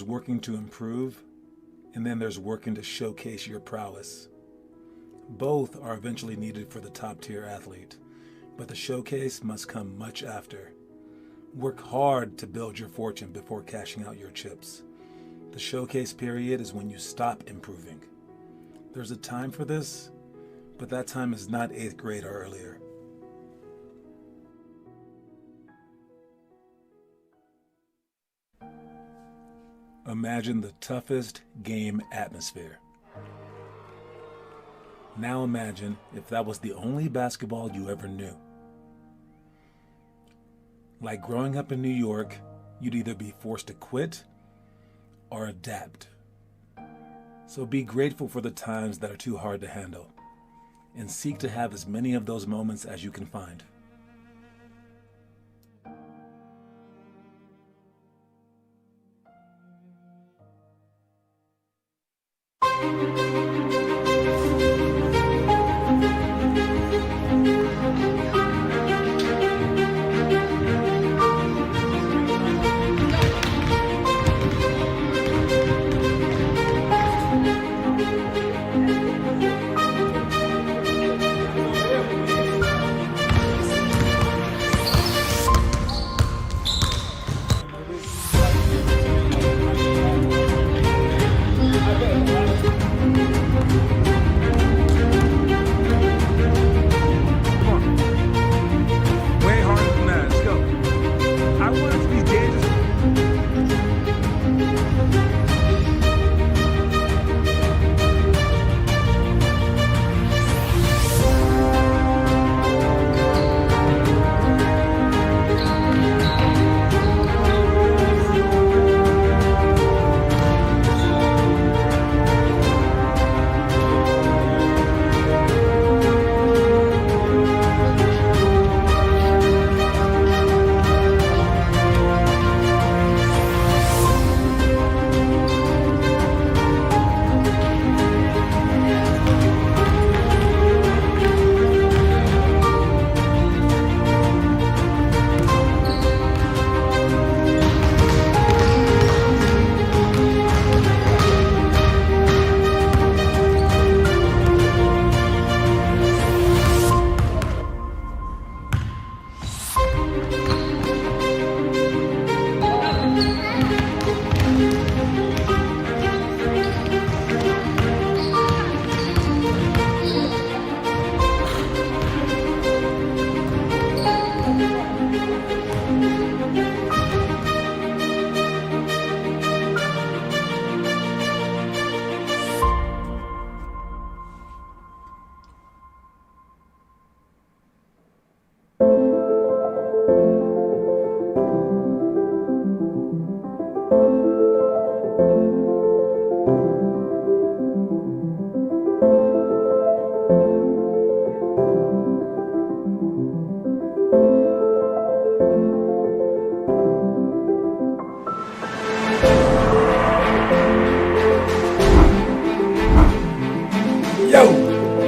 There's working to improve, and then there's working to showcase your prowess. Both are eventually needed for the top-tier athlete, but the showcase must come much after. Work hard to build your fortune before cashing out your chips. The showcase period is when you stop improving. There's a time for this, but that time is not 8th grade or earlier. Imagine the toughest game atmosphere. Now imagine if that was the only basketball you ever knew. Like growing up in New York, you'd either be forced to quit or adapt. So be grateful for the times that are too hard to handle, and seek to have as many of those moments as you can find.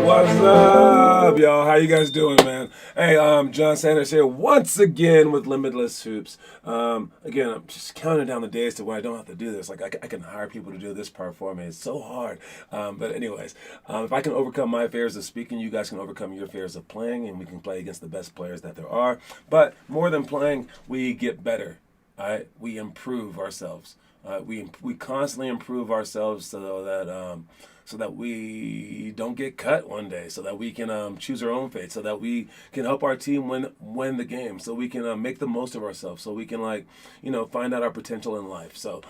What's up, y'all? How you guys doing, man? Hey, John Sanders here once again with Limitless Hoops. Again, I'm just counting down the days to when I don't have to do this. Like, I can hire people to do this part for me. It's so hard. But anyways, if I can overcome my fears of speaking, you guys can overcome your fears of playing, and we can play against the best players that there are. But more than playing, we get better. All right? We improve ourselves. We constantly improve ourselves so that we don't get cut one day, so that we can choose our own fate, so that we can help our team win the game, so we can make the most of ourselves, so we can find out our potential in life. So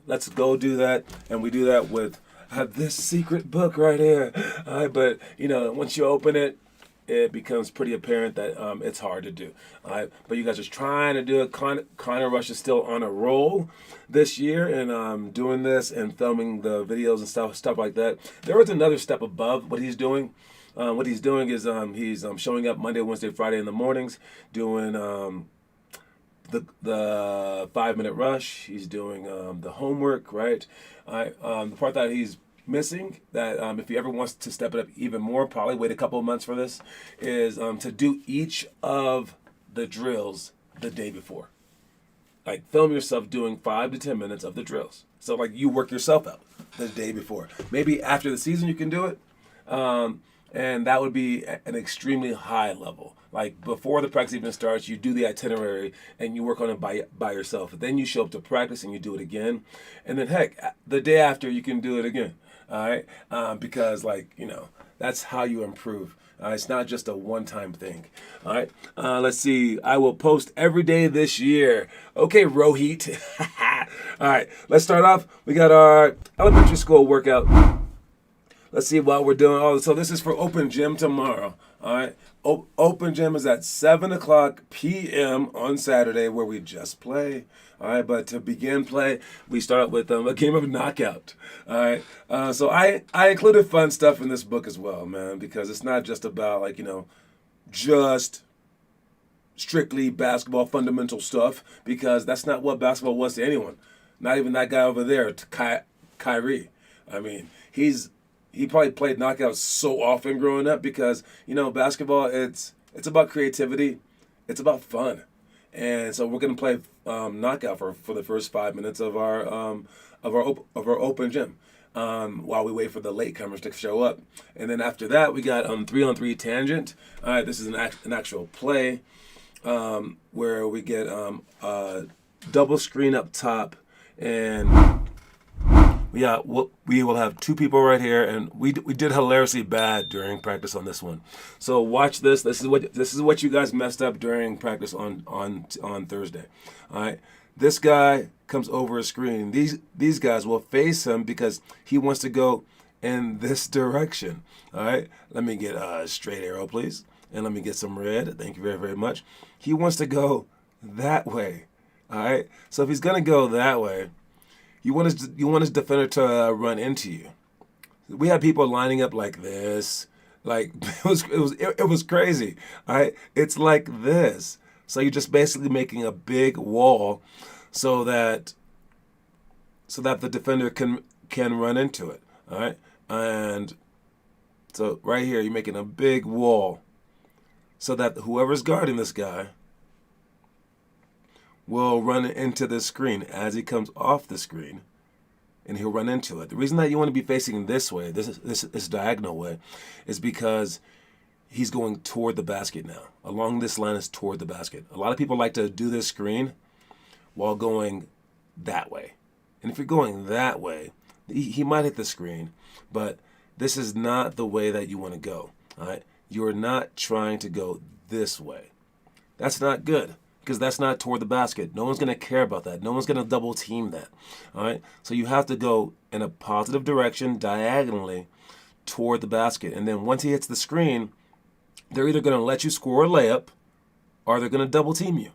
let's go do that, and we do that with this secret book right here. But once you open it, it becomes pretty apparent that it's hard to do. All right, but you guys are trying to do it. Connor Rush is still on a roll this year, and doing this and filming the videos and stuff like that. There was another step above what he's doing. What he's doing is he's showing up Monday, Wednesday, Friday in the mornings, doing the 5-minute rush. He's doing the homework, right? The part that he's missing, that if he ever wants to step it up even more, probably wait a couple of months for this, is to do each of the drills the day before. Like, film yourself doing 5 to 10 minutes of the drills. So like you work yourself out the day before. Maybe after the season you can do it. And that would be an extremely high level. Like before the practice even starts, you do the itinerary and you work on it by yourself. Then you show up to practice and you do it again. And then heck, the day after you can do it again. All right? Because like, that's how you improve. It's not just a one-time thing. All right? Let's see. I will post every day this year. Okay, Rohit. All right. Let's start off. We got our elementary school workout. Let's see what we're doing. Oh, so this is for open gym tomorrow. All right. Open gym is at 7:00 p.m. on Saturday, where we just play. All right. But to begin play, we start with a game of knockout. All right. So I included fun stuff in this book as well, man, because it's not just about like just strictly basketball fundamental stuff, because that's not what basketball was to anyone. Not even that guy over there, Kyrie. I mean, he probably played knockouts so often growing up because basketball it's about creativity, it's about fun, and so we're gonna play knockout for the first 5 minutes of our open gym while we wait for the latecomers to show up, and then after that we got 3-on-3 tangent. All right, this is an actual play where we get a double screen up top and. We will have two people right here, and we did hilariously bad during practice on this one. So watch this. This is what you guys messed up during practice on Thursday. All right, this guy comes over a screen. These guys will face him because he wants to go in this direction. All right, let me get a straight arrow, please, and let me get some red. Thank you very, very much. He wants to go that way. All right, so if he's gonna go that way. You want his defender to run into you. We had people lining up like this, like it was crazy. All right, it's like this. So you're just basically making a big wall, so that the defender can run into it. All right, and so right here you're making a big wall, so that whoever's guarding this guy will run into the screen as he comes off the screen, and he'll run into it. The reason that you want to be facing this way, this diagonal way, is because he's going toward the basket now. Along this line is toward the basket. A lot of people like to do this screen while going that way. And if you're going that way, he might hit the screen, but this is not the way that you want to go. All right? You're not trying to go this way. That's not good, because that's not toward the basket. No one's going to care about that. No one's going to double team that. All right? So you have to go in a positive direction diagonally toward the basket. And then once he hits the screen, they're either going to let you score a layup or they're going to double team you.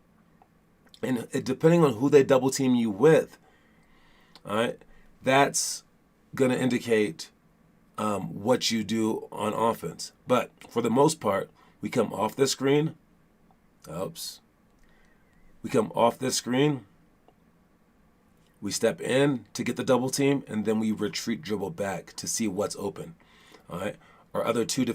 And depending on who they double team you with, all right, that's going to indicate what you do on offense. But for the most part, we come off the screen. Oops. We come off this screen, we step in to get the double team, and then we retreat dribble back to see what's open. All right. Our other two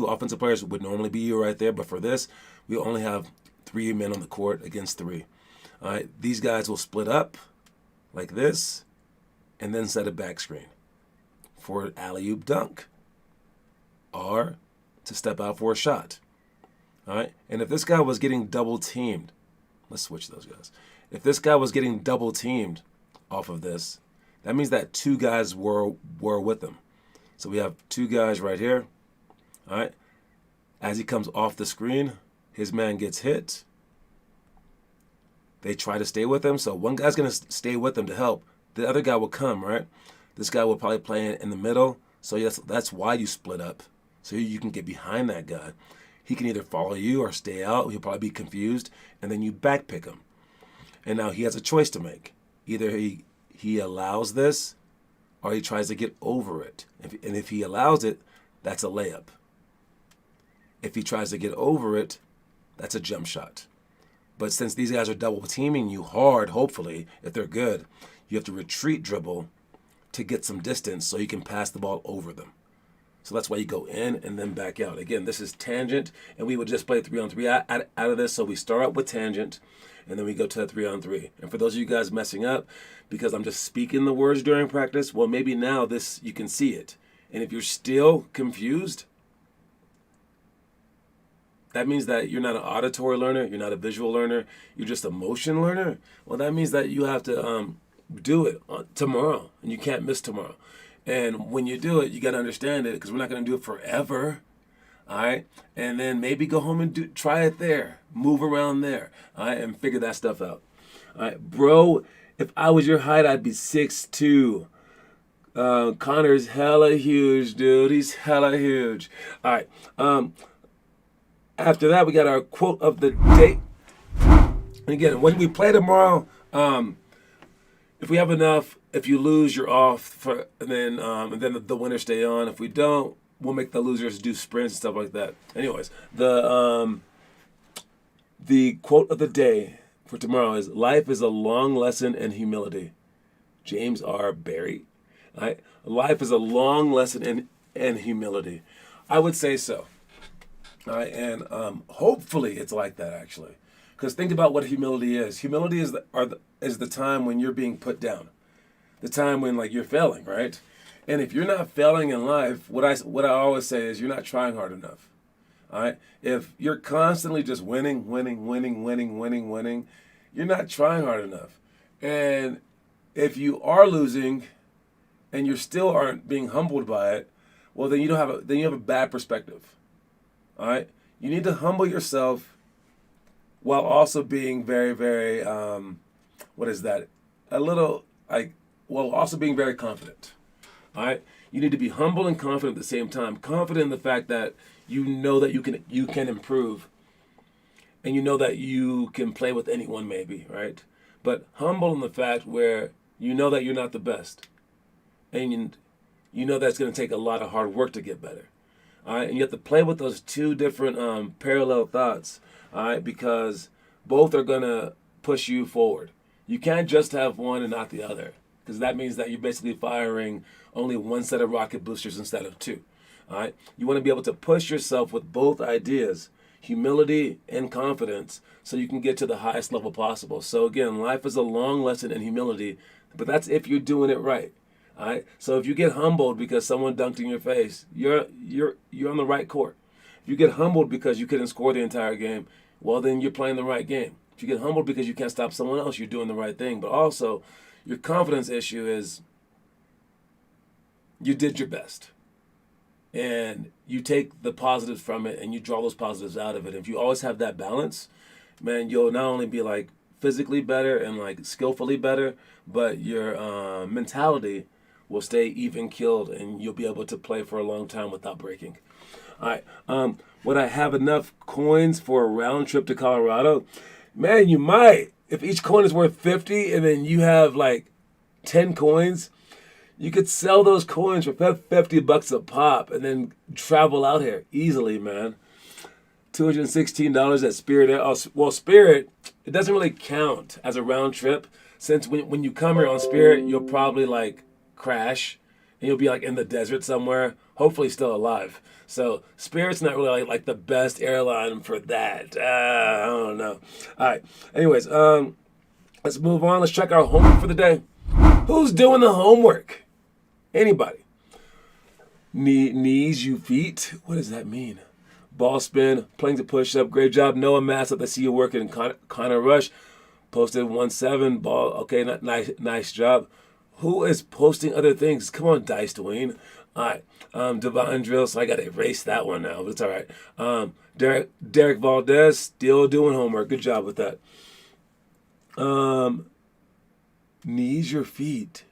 offensive players would normally be right there, but for this, we only have 3 men on the court against 3. All right. These guys will split up like this, and then set a back screen for an alley-oop dunk, or to step out for a shot. All right. And if this guy was getting double teamed, let's switch those guys. If this guy was getting double teamed off of this, that means that 2 guys were with him. So we have 2 guys right here. All right. As he comes off the screen, his man gets hit. They try to stay with him. So one guy's going to stay with him to help. The other guy will come, right? This guy will probably play in the middle. So yes, that's why you split up. So you can get behind that guy. He can either follow you or stay out. He'll probably be confused, and then you backpick him. And now he has a choice to make. Either he allows this, or he tries to get over it. And if he allows it, that's a layup. If he tries to get over it, that's a jump shot. But since these guys are double teaming you hard, hopefully, if they're good, you have to retreat dribble to get some distance so you can pass the ball over them. So that's why you go in and then back out. Again, this is tangent, and we would just play 3-on-3 out of this. So we start out with tangent, and then we go to 3-on-3. And for those of you guys messing up, because I'm just speaking the words during practice, well, maybe now this you can see it. And if you're still confused, that means that you're not an auditory learner, you're not a visual learner, you're just a motion learner. Well, that means that you have to do it tomorrow, and you can't miss tomorrow. And when you do it, you got to understand it, because we're not going to do it forever. All right, and then maybe go home and try it there, move around there, all right, and figure that stuff out. All right, bro, if I was your height, I'd be 6'2". Connor's hella huge, dude. He's hella huge. All right. After that, we got our quote of the day. And again, when we play tomorrow, if we have enough, if you lose, you're off. And then the winners stay on. If we don't, we'll make the losers do sprints and stuff like that. Anyways, the quote of the day for tomorrow is, "Life is a long lesson in humility." James R. Barry. Right? Life is a long lesson in humility. I would say so. All right, and hopefully it's like that, actually. Because think about what humility is. Humility is the time when you're being put down, the time when you're failing, right? And if you're not failing in life, what I always say is you're not trying hard enough. All right, if you're constantly just winning, you're not trying hard enough. And if you are losing, and you still aren't being humbled by it, well, then you have a bad perspective. All right, you need to humble yourself while also being very, very also being very confident. All right, you need to be humble and confident at the same time. Confident in the fact that you know that you can improve, and you know that you can play with anyone, maybe, right? But humble in the fact where you know that you're not the best, and you know that's going to take a lot of hard work to get better. All right, and you have to play with those two different parallel thoughts. All right, because both are going to push you forward. You can't just have one and not the other, because that means that you're basically firing only one set of rocket boosters instead of two. All right, you want to be able to push yourself with both ideas, humility and confidence, so you can get to the highest level possible. So again, life is a long lesson in humility, but that's if you're doing it right. All right, so if you get humbled because someone dunked in your face, you're on the right court. If you get humbled because you couldn't score the entire game, well, then you're playing the right game. If you get humbled because you can't stop someone else, you're doing the right thing. But also, your confidence issue is you did your best. And you take the positives from it and you draw those positives out of it. If you always have that balance, man, you'll not only be physically better and skillfully better, but your mentality will stay even keeled and you'll be able to play for a long time without breaking. All right. Would I have enough coins for a round trip to Colorado? Man, you might. If each coin is worth 50 and then you have 10 coins, you could sell those coins for $50 a pop and then travel out here easily, man. $216 at Spirit Air. Well, Spirit, it doesn't really count as a round trip, since when you come here on Spirit, you'll probably crash and you'll be in the desert somewhere, hopefully still alive. So Spirit's not really like the best airline for that. I don't know. All right. Anyways, let's move on. Let's check our homework for the day. Who's doing the homework? Anybody? Knees, you feet. What does that mean? Ball spin, plank to push up. Great job, Noah Massett. I see you working. Connor Rush posted 1-7 ball. Okay, nice job. Who is posting other things? Come on, Dice Dwayne. All right. Divine Drill, so I got to erase that one now, but it's all right. Derek Valdez, still doing homework. Good job with that. Knees, your feet.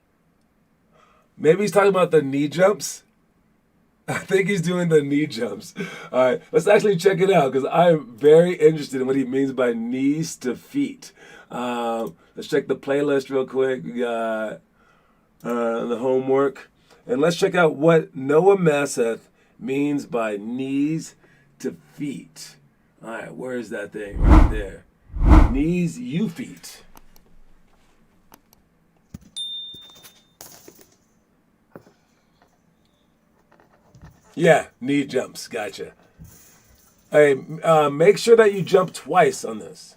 Maybe he's talking about the knee jumps. I think he's doing the knee jumps. All right, let's actually check it out because I'm very interested in what he means by knees to feet. Let's check the playlist real quick. We got the homework. And let's check out what Noah Masseth means by knees to feet. All right, where is that thing? Right there. Knees, you feet. Yeah, knee jumps. Gotcha. Hey, make sure that you jump twice on this.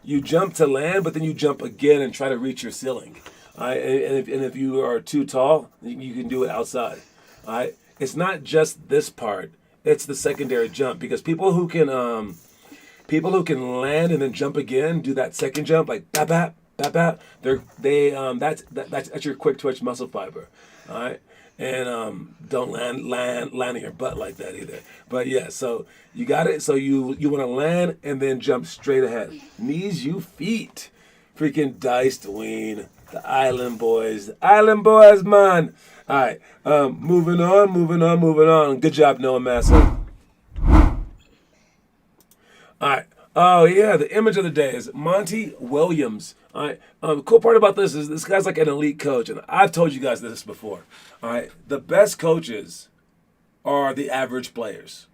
You jump to land, but then you jump again and try to reach your ceiling. All right, and if you are too tall, you can do it outside. All right, it's not just this part; it's the secondary jump because people who can land and then jump again, do that second jump like bap bap bap bap. That's your quick twitch muscle fiber. All right. And don't land on your butt like that either. But yeah, so you got it. So you want to land and then jump straight ahead. Knees, you feet. Freaking Dice Dwayne. The Island Boys. The Island Boys, man. All right. Moving on. Good job, Noah Massa. All right. Oh yeah, the image of the day is Monty Williams. All right. The cool part about this is this guy's like an elite coach, and I've told you guys this before. All right. The best coaches are the average players.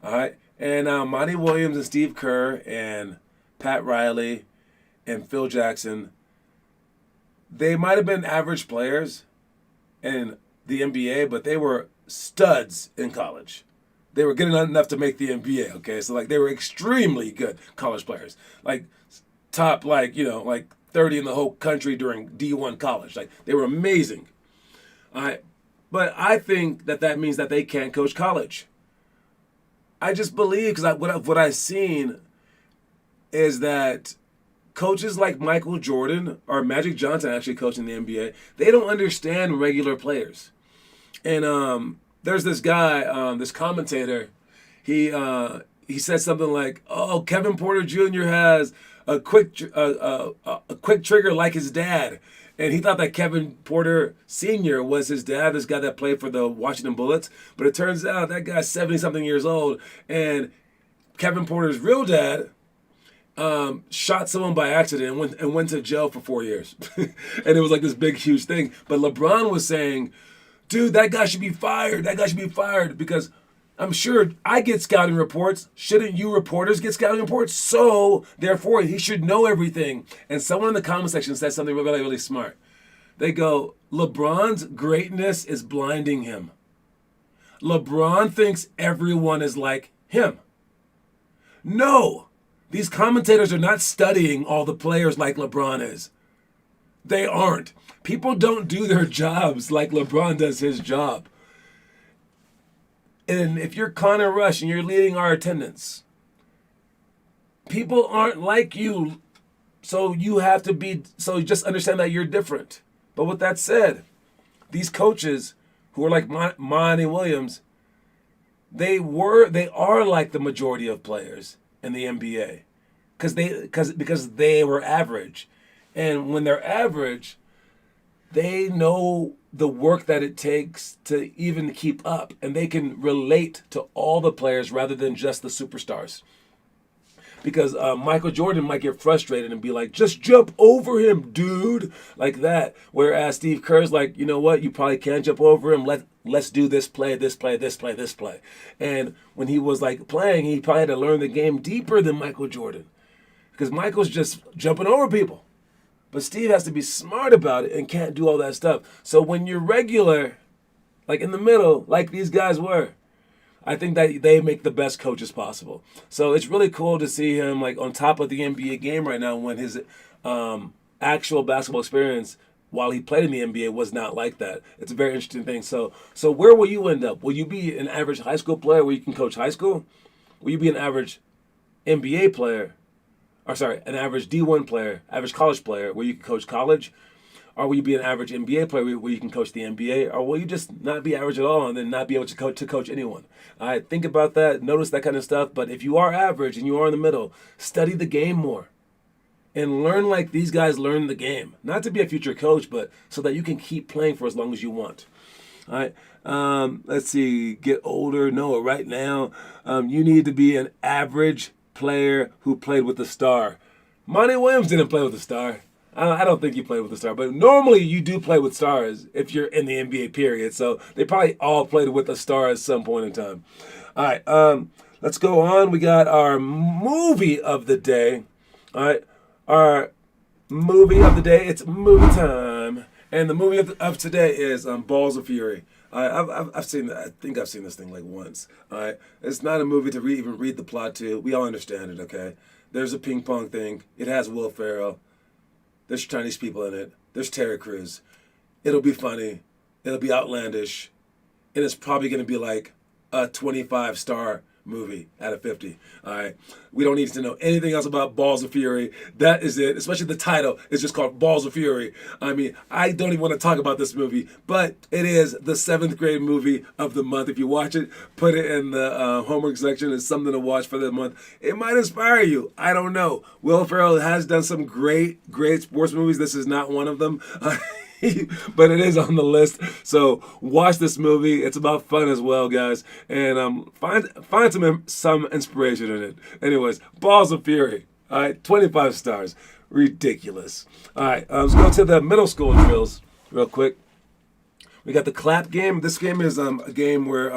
All right. And Monty Williams and Steve Kerr and Pat Riley and Phil Jackson, they might have been average players in the NBA, but they were studs in college. They were good enough to make the NBA. Okay, so like they were extremely good college players, like top like 30 in the whole country during D1 college. Like they were amazing. All right, but I think that means that they can't coach college. I just believe because what I've seen is that coaches like Michael Jordan or Magic Johnson actually coaching the NBA, they don't understand regular players. And there's this guy, this commentator. He said something like, "Oh, Kevin Porter Jr. has a quick trigger like his dad," and he thought that Kevin Porter Sr. was his dad, this guy that played for the Washington Bullets. But it turns out that guy's 70-something years old, and Kevin Porter's real dad shot someone by accident and went to jail for 4 years. And it was like this big, huge thing. But LeBron was saying, dude, that guy should be fired. That guy should be fired because I'm sure I get scouting reports. Shouldn't you reporters get scouting reports? So, therefore, he should know everything. And someone in the comment section said something really, really smart. They go, LeBron's greatness is blinding him. LeBron thinks everyone is like him. No. These commentators are not studying all the players like LeBron is. They aren't. People don't do their jobs like LeBron does his job. And if you're Connor Rush and you're leading our attendance, people aren't like you. So just understand that you're different. But with that said, these coaches who are like Monty Williams, they are like the majority of players in the NBA because they were average. And when they're average, they know the work that it takes to even keep up, and they can relate to all the players rather than just the superstars. Because Michael Jordan might get frustrated and be like, just jump over him, dude, like that. Whereas Steve Kerr's like, you know what, you probably can't jump over him. Let's do this play. And when he was like playing, he probably had to learn the game deeper than Michael Jordan. Because Michael's just jumping over people. But Steve has to be smart about it and can't do all that stuff. So when you're regular, like in the middle, like these guys were, I think that they make the best coaches possible. So it's really cool to see him like on top of the NBA game right now when his actual basketball experience while he played in the NBA was not like that. It's a very interesting thing. So where will you end up? Will you be an average high school player where you can coach high school? Will you be an average NBA player? Or sorry, an average D1 player, average college player where you can coach college? Or will you be an average NBA player where you can coach the NBA? Or will you just not be average at all and then not be able to coach anyone? All right, think about that. Notice that kind of stuff. But if you are average and you are in the middle, study the game more. And learn like these guys learn the game. Not to be a future coach, but so that you can keep playing for as long as you want. All right, let's see. Get older. Noah, right now, you need to be an average player who played with the star. Monty Williams didn't play with the star. I don't think he played with the star, but normally you do play with stars if you're in the NBA period. So they probably all played with a star at some point in time. All right, let's go on. We got our movie of the day. All right, our movie of the day. It's movie time, and the movie of today is Balls of Fury. I've seen that. I think I've seen this thing like once. All right, it's not a movie to even read the plot to. We all understand it. Okay, there's a ping pong thing. It has Will Ferrell. There's Chinese people in it. There's Terry Crews. It'll be funny. It'll be outlandish, and it's probably going to be like a 25-star movie out of 50. All right. We don't need to know anything else about Balls of Fury. That is it. Especially the title is just called Balls of Fury. I mean, I don't even want to talk about this movie, but it is the 7th grade movie of the month. If you watch it, put it in the homework section. It's something to watch for the month. It might inspire you. I don't know. Will Ferrell has done some great sports movies. This is not one of them. But it is on the list. So watch this movie. It's about fun as well, guys, and find some inspiration in it. Anyways, Balls of Fury. All right, 25 stars. Ridiculous. All right, let's go to the middle school drills real quick. We got the clap game. This game is a game where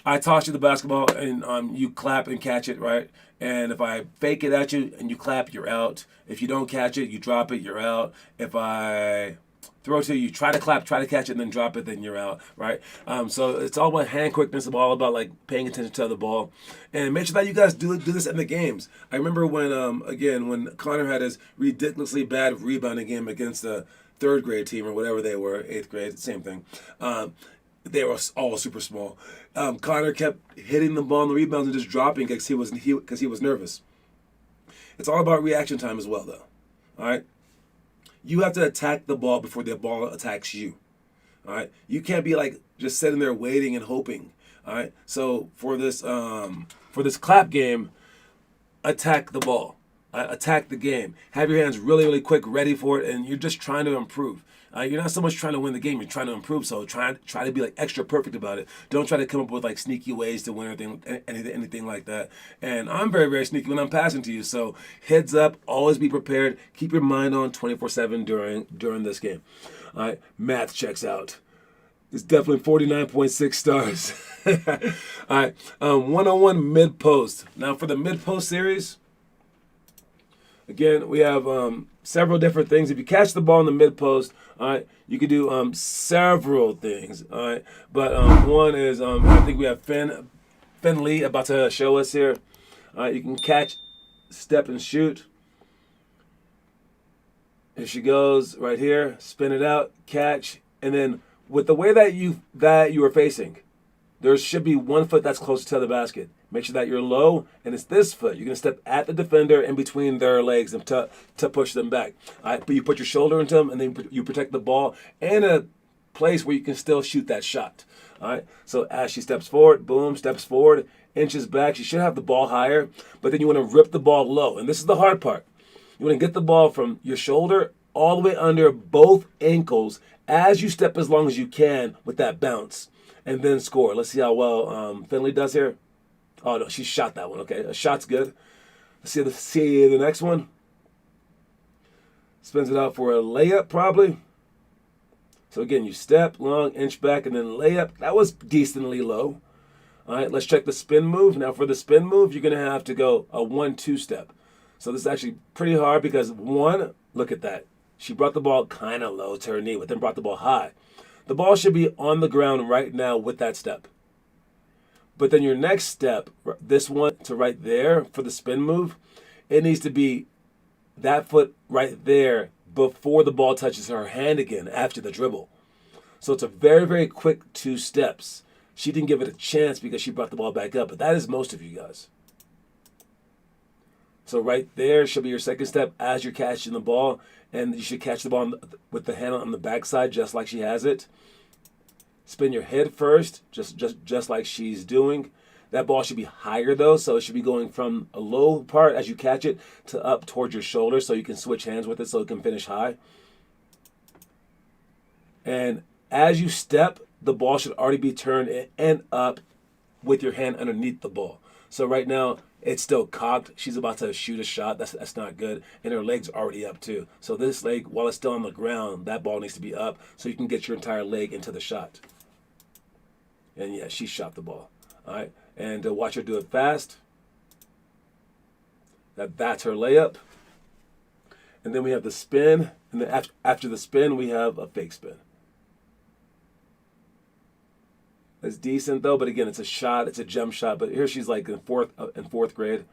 I toss you the basketball and you clap and catch it, right? And if I fake it at you and you clap, you're out. If you don't catch it, you drop it, you're out. If I throw it to you, try to clap, try to catch it, and then drop it, then you're out, right? So it's all about hand quickness, it's all about like paying attention to the ball. And make sure that you guys do this in the games. I remember when, when Connor had his ridiculously bad rebounding game against the 3rd grade team or whatever they were, 8th grade, same thing. They were all super small. Connor kept hitting the ball on the rebounds and just dropping because he was nervous. It's all about reaction time as well, though. All right. You have to attack the ball before the ball attacks you. All right. You can't be like just sitting there waiting and hoping. All right. So for this clap game, attack the ball. Attack the game. Have your hands really, really quick, ready for it, and you're just trying to improve. You're not so much trying to win the game; you're trying to improve. So try to be like extra perfect about it. Don't try to come up with like sneaky ways to win or anything like that. And I'm very, very sneaky when I'm passing to you. So heads up, always be prepared. Keep your mind on 24/7 during this game. All right, math checks out. It's definitely 49.6 stars. All right, 101 mid post. Now for the mid post series. Again, we have several different things. If you catch the ball in the mid post, all right, you can do several things. All right, but one is I think we have Finn Lee about to show us here. All right, you can catch, step, and shoot. Here she goes, right here. Spin it out, catch, and then with the way that you are facing, there should be one foot that's closer to the basket. Make sure that you're low, and it's this foot. You're going to step at the defender in between their legs and to push them back. All right, but you put your shoulder into them, and then you protect the ball in a place where you can still shoot that shot. All right, so as she steps forward, boom, steps forward, inches back. She should have the ball higher, but then you want to rip the ball low, and this is the hard part. You want to get the ball from your shoulder all the way under both ankles as you step as long as you can with that bounce, and then score. Let's see how well Finley does here. Oh, no, she shot that one. Okay, a shot's good. Let's see the next one. Spins it out for a layup, probably. So, again, you step, long, inch back, and then layup. That was decently low. All right, let's check the spin move. Now, for the spin move, you're going to have to go a 1-2 step. So, this is actually pretty hard because, one, look at that. She brought the ball kind of low to her knee, but then brought the ball high. The ball should be on the ground right now with that step. But then your next step, this one to right there for the spin move, it needs to be that foot right there before the ball touches her hand again after the dribble. So it's a very, very quick 2 steps. She didn't give it a chance because she brought the ball back up, but that is most of you guys. So right there should be your second step as you're catching the ball, and you should catch the ball with the hand on the backside just like she has it. Spin your head first, just like she's doing. That ball should be higher though, so it should be going from a low part as you catch it to up towards your shoulder so you can switch hands with it so it can finish high. And as you step, the ball should already be turned and up with your hand underneath the ball. So right now, it's still cocked. She's about to shoot a shot. That's not good. And her leg's already up too. So this leg, while it's still on the ground, that ball needs to be up so you can get your entire leg into the shot. And yeah, she shot the ball. All right. And watch her do it fast. That's her layup. And then we have the spin. And then after the spin, we have a fake spin. It's decent though, but again, it's a shot. It's a jump shot. But here she's like in fourth grade.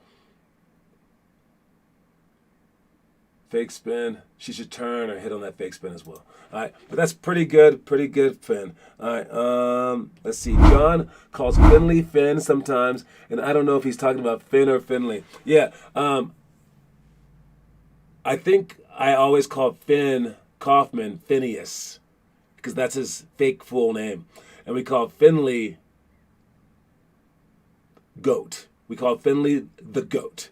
Fake spin. She should turn or hit on that fake spin as well. All right, but that's pretty good Finn. All right, let's see. John calls Finley Finn sometimes, and I don't know if he's talking about Finn or Finley. Yeah, I think I always call Finn Kaufman Phineas because that's his fake full name, and we call Finley Goat. We call Finley the GOAT.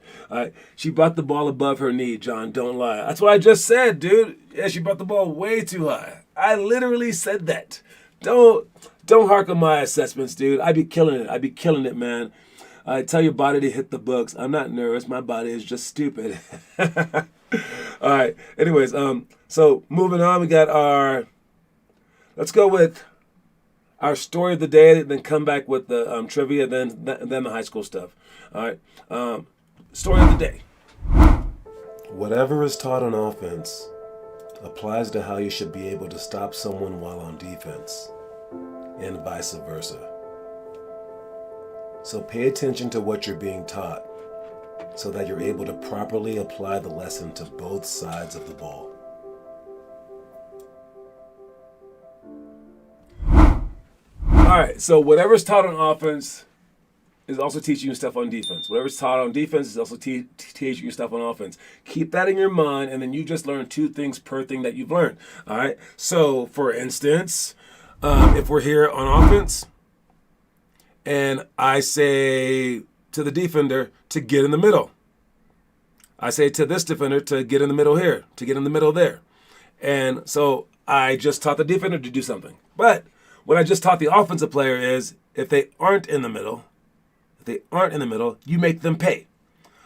She brought the ball above her knee, John. Don't lie. That's what I just said, dude. Yeah, she brought the ball way too high. I literally said that. Don't hark on my assessments, dude. I be killing it, man. I tell your body to hit the books. I'm not nervous. My body is just stupid. All right. Anyways, so moving on, we got let's go with our story of the day, then come back with the trivia, then the high school stuff. All right. Story of the day. Whatever is taught on offense applies to how you should be able to stop someone while on defense, and vice versa. So pay attention to what you're being taught so that you're able to properly apply the lesson to both sides of the ball. All right, so whatever's taught on offense is also teaching you stuff on defense. Whatever's taught on defense is also teaching you stuff on offense. Keep that in your mind, and then you just learn 2 things per thing that you've learned. All right, so for instance, if we're here on offense, and I say to the defender to get in the middle. I say to this defender to get in the middle here, to get in the middle there. And so I just taught the defender to do something. But what I just taught the offensive player is if they aren't in the middle, you make them pay.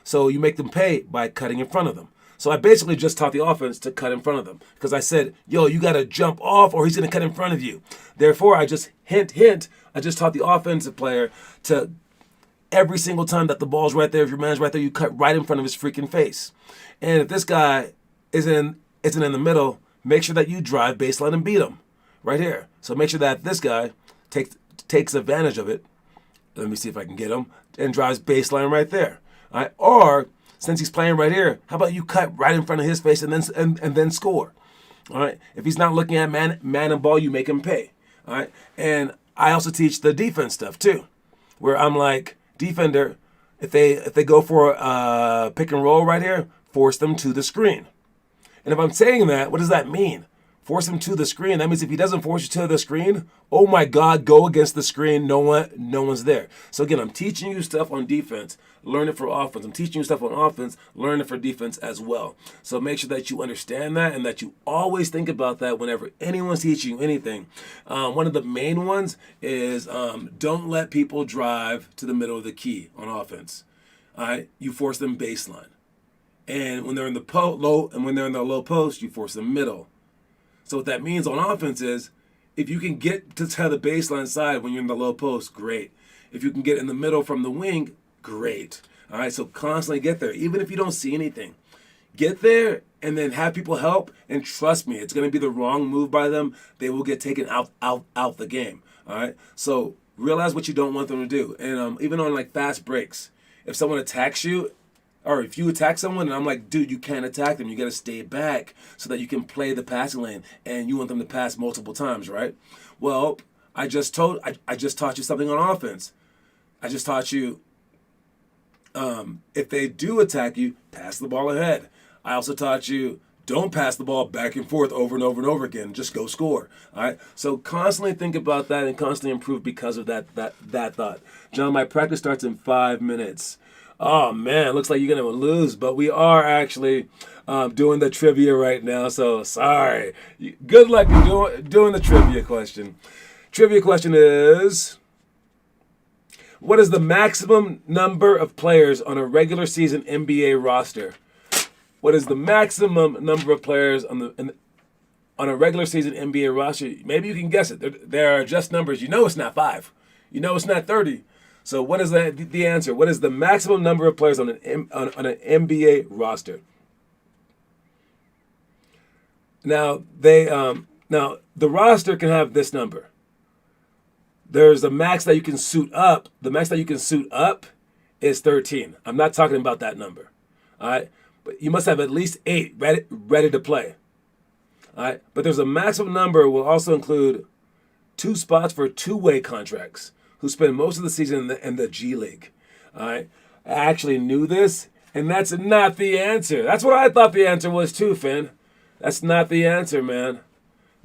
So you make them pay by cutting in front of them. So I basically just taught the offense to cut in front of them because I said, yo, you got to jump off or he's going to cut in front of you. Therefore, I just I just taught the offensive player to every single time that the ball's right there, if your man's right there, you cut right in front of his freaking face. And if this guy isn't in the middle, make sure that you drive baseline and beat him right here. So make sure that this guy takes advantage of it. Let me see if I can get him and drives baseline right there. All right? Or since he's playing right here, how about you cut right in front of his face and then score? All right. If he's not looking at man and ball, you make him pay. All right. And I also teach the defense stuff too, where I'm like, defender, if they go for a pick and roll right here, force them to the screen. And if I'm saying that, what does that mean? Force him to the screen. That means if he doesn't force you to the screen, oh my God, go against the screen. No one's there. So again, I'm teaching you stuff on defense, learn it for offense. I'm teaching you stuff on offense, learn it for defense as well. So make sure that you understand that and that you always think about that whenever anyone's teaching you anything. One of the main ones is don't let people drive to the middle of the key on offense. All right, you force them baseline, and when they're in the low post, you force them middle. So what that means on offense is if you can get to the baseline side when you're in the low post, great. If you can get in the middle from the wing, great. All right, so constantly get there, even if you don't see anything. Get there and then have people help, and trust me, it's going to be the wrong move by them. They will get taken out the game. All right, so realize what you don't want them to do. And even on like fast breaks, if someone attacks you, or if you attack someone and I'm like, dude, you can't attack them. You got to stay back so that you can play the passing lane, and you want them to pass multiple times, right? Well, I just taught you something on offense. I just taught you if they do attack you, pass the ball ahead. I also taught you don't pass the ball back and forth over and over and over again. Just go score. All right. So constantly think about that and constantly improve because of that thought. John, my practice starts in 5 minutes. Oh, man, looks like you're going to lose, but we are actually doing the trivia right now, so sorry. Good luck in doing the trivia question. Trivia question is, what is the maximum number of players on a regular season NBA roster? What is the maximum number of players on a regular season NBA roster? Maybe you can guess it. There are just numbers. You know it's not 5. You know it's not 30. So what is the answer? What is the maximum number of players on an NBA roster? Now the roster can have this number. There's the max that you can suit up. The max that you can suit up is 13. I'm not talking about that number. All right? But you must have at least 8 ready to play. All right? But there's a maximum number will also include 2 spots for two-way contracts who spend most of the season in the G League. All right? I actually knew this, and that's not the answer. That's what I thought the answer was too, Finn. That's not the answer, man.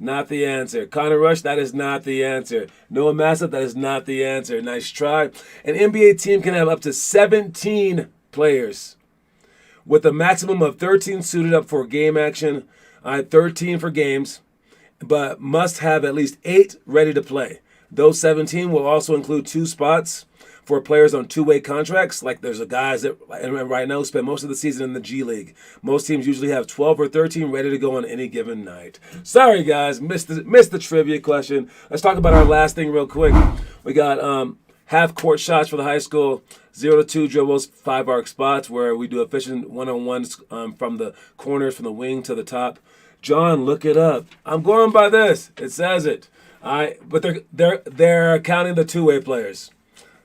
Not the answer. Connor Rush, that is not the answer. Noah Massett, that is not the answer. Nice try. An NBA team can have up to 17 players with a maximum of 13 suited up for game action, 13 for games, but must have at least 8 ready to play. Those 17 will also include 2 spots for players on two-way contracts. Like there's a guys that right now spend most of the season in the G League. Most teams usually have 12 or 13 ready to go on any given night. Sorry guys, missed the trivia question. Let's talk about our last thing real quick. We got half-court shots for the high school, 0 to 2 dribbles, 5 arc spots where we do efficient one-on-ones from the corners, from the wing to the top. John, look it up. I'm going by this. It says it. All right, but they're counting the two-way players.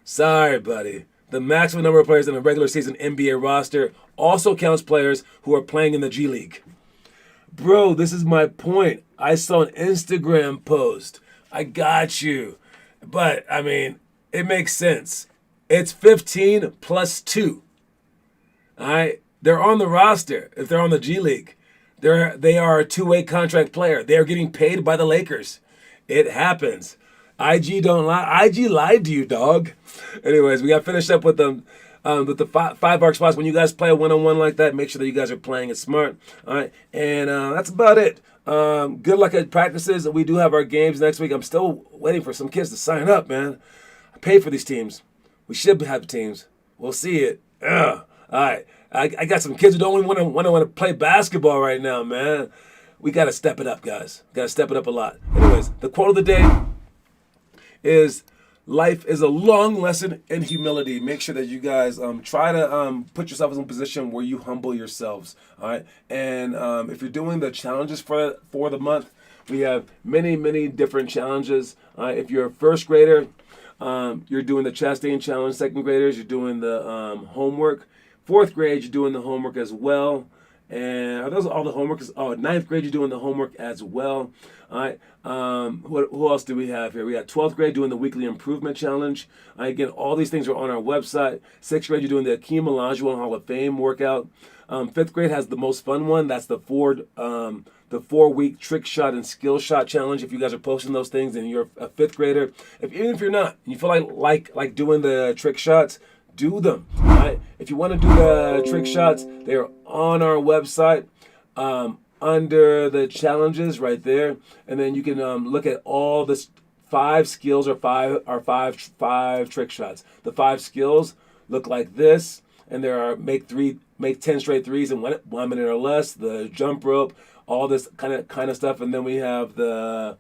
Sorry, buddy. The maximum number of players in a regular season NBA roster also counts players who are playing in the G League. Bro, this is my point. I saw an Instagram post. I got you. But, I mean, it makes sense. It's 15 plus 2. All right? They're on the roster if they're on the G League. They are a two-way contract player. They are getting paid by the Lakers. It happens. IG don't lie. IG lied to you, dog. Anyways, we got finished up with them with the 5 arc spots. When you guys play a one-on-one like that, make sure that you guys are playing it smart. All right, and that's about it. Good luck at practices. We do have our games next week. I'm still waiting for some kids to sign up, man. I pay for these teams. We should have teams. We'll see it. Ugh. All right, I got some kids who don't even want to play basketball right now, man. We got to step it up, guys. Got to step it up a lot. Anyways, the quote of the day is life is a long lesson in humility. Make sure that you guys try to put yourselves in a position where you humble yourselves. All right, and if you're doing the challenges for the month, we have many different challenges. If you're a first grader, you're doing the Chastain challenge. Second graders, you're doing the homework. Fourth grade, you're doing the homework as well. And are those all the homework? Ninth grade, you're doing the homework as well. All right. Who else do we have here? We got 12th grade doing the weekly improvement challenge. Again, all these things are on our website. 6th grade, you're doing the Akeem Olajuwon Hall of Fame workout. 5th grade has the most fun one. That's the 4-week trick shot and skill shot challenge. If you guys are posting those things and you're a 5th grader, even if you're not, and you feel like doing the trick shots, do them. All right? If you want to do the trick shots, they're on our website under the challenges right there, and then you can look at all the 5 skills or five trick shots. The 5 skills look like this, and there are make 10 straight threes in 1 minute or less. The jump rope, all this kind of stuff, and then we have the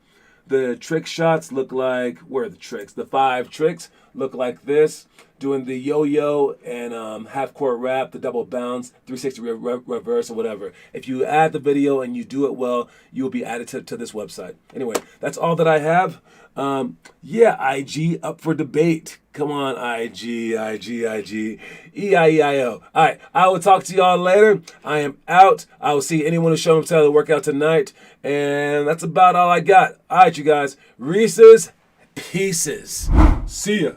trick shots look like, where are the tricks? The 5 tricks look like this, doing the yo-yo and half-court wrap, the double bounce, 360 reverse or whatever. If you add the video and you do it well, you will be added to this website. Anyway, that's all that I have. IG, up for debate. Come on, IG, E-I-E-I-O. All right, I will talk to y'all later. I am out. I will see anyone who's showing up to the workout tonight. And that's about all I got. All right, you guys. Reese's Pieces. See ya.